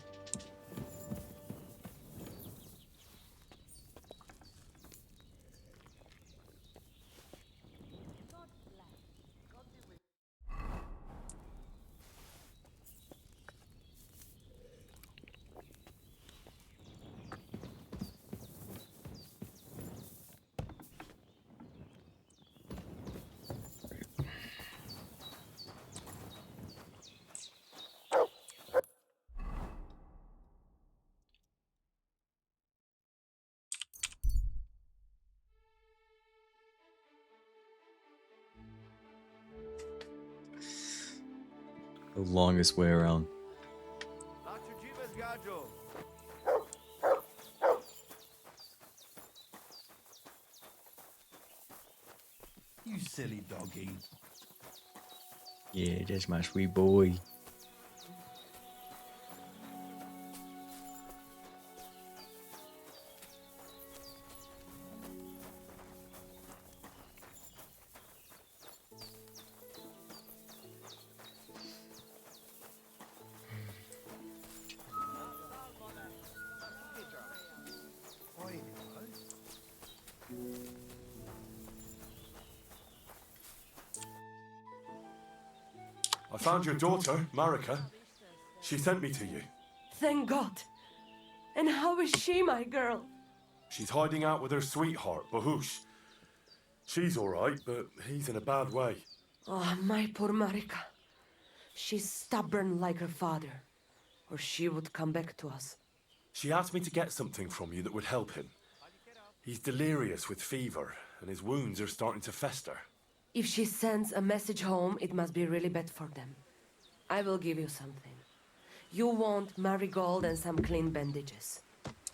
The longest way around. You silly doggy. Yeah, that's my sweet boy. I found your daughter, Marika. She sent me to you. Thank God. And how is she, my girl? She's hiding out with her sweetheart, Bahush. She's alright, but he's in a bad way. Oh, my poor Marika. She's stubborn like her father, or she would come back to us. She asked me to get something from you that would help him. He's delirious with fever, and his wounds are starting to fester. If she sends a message home, it must be really bad for them. I will give you something. You want marigold and some clean bandages.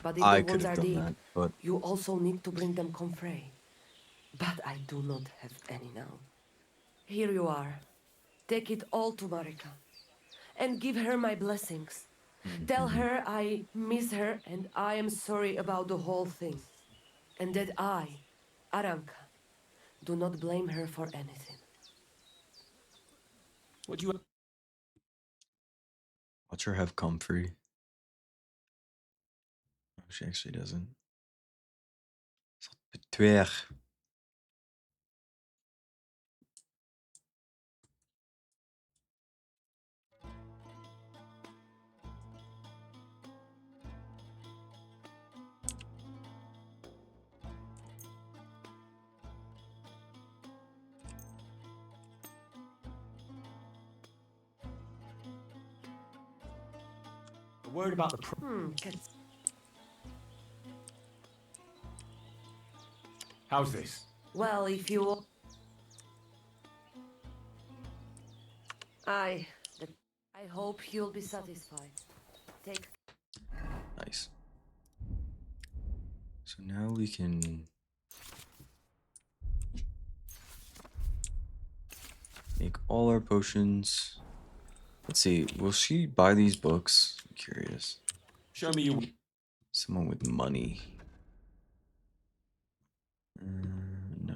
But if I the could wounds have are done deep, that, but you also need to bring them comfrey. But I do not have any now. Here you are. Take it all to Marika. And give her my blessings. Tell her I miss her and I am sorry about the whole thing. And that I, Aranka, do not blame her for anything. What do you... watch her have comfrey. Oh, she actually doesn't. Twer. A word about the... How's this? Well, if you... I hope you'll be satisfied. Take... Nice. So now we can make all our potions. Let's see, will she buy these books? I'm curious. Show me your... Someone with money. No.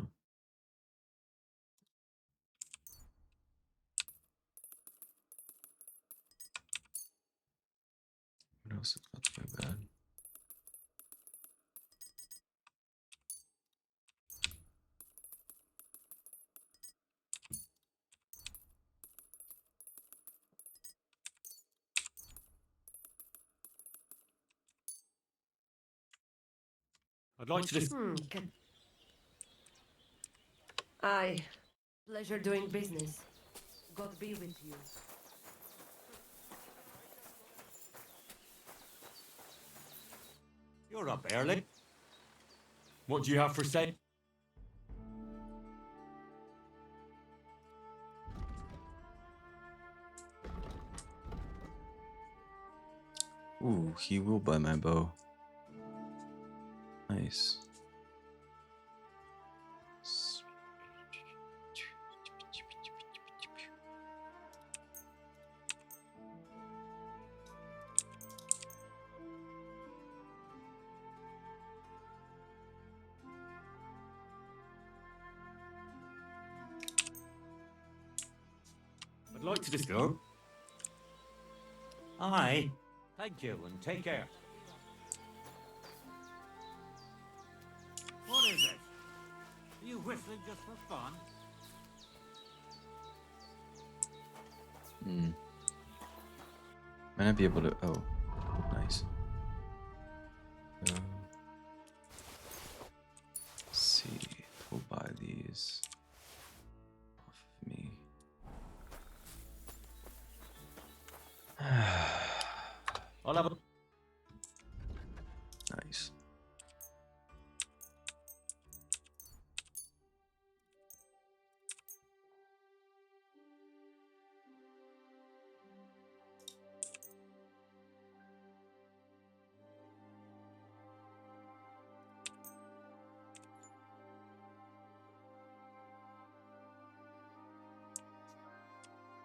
What else is not too bad? I'd like to just... Aye. Pleasure doing business. God be with you. You're up early. What do you have for sale? Ooh, he will buy my bow. Nice. I'd like to just go. Aye. Thank you, and take care. What is it? Are you whistling just for fun? Might not be able to. Oh, nice. Let's see. We'll buy these off of me. I'll have a... Nice.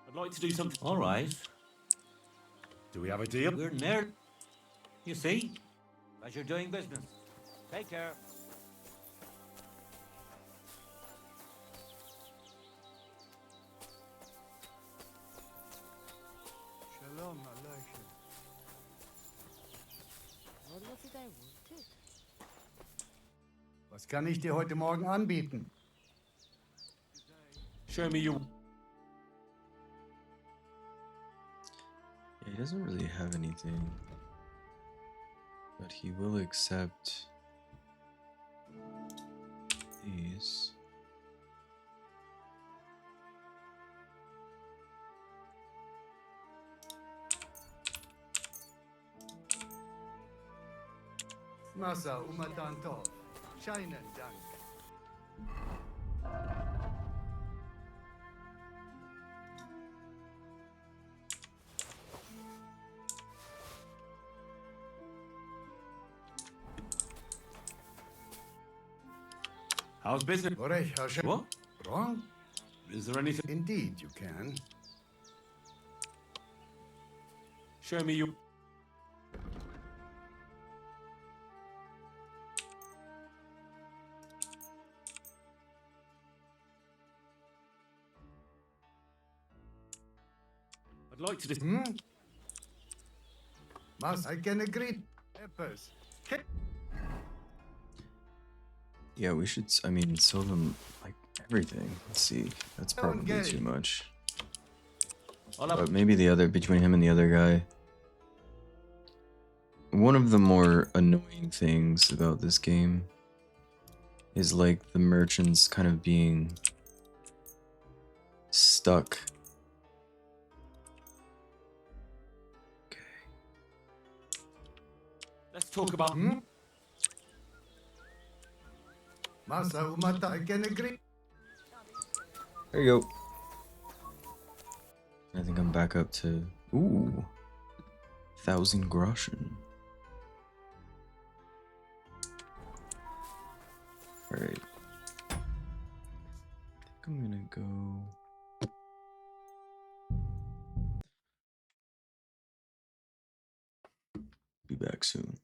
I'd like to do something... All right. Do we have a deal? We're near... You see? As you're doing business. Take care. Shalom Aleichem. What was it I wanted? Was kann ich dir heute Morgen anbieten? Show me your... Yeah, he doesn't really have anything, but he will accept these. Massa umatan tov. Scheinen Dank. How's business? Borech, Hashem. What? Wrong? Is there anything... Indeed, you can. Show me your... I'd like to just... Mas, I can agree. Peppers. Yeah, we should, I mean, sell them, like, everything. Let's see. That's probably too much. But maybe the other, between him and the other guy. One of the more annoying things about this game is, like, the merchants kind of being stuck. Okay. Let's talk about... Massa umata, I can agree. There you go. I think I'm back up to... Ooh. 1,000 groschen. Alright. I think I'm gonna go... Be back soon.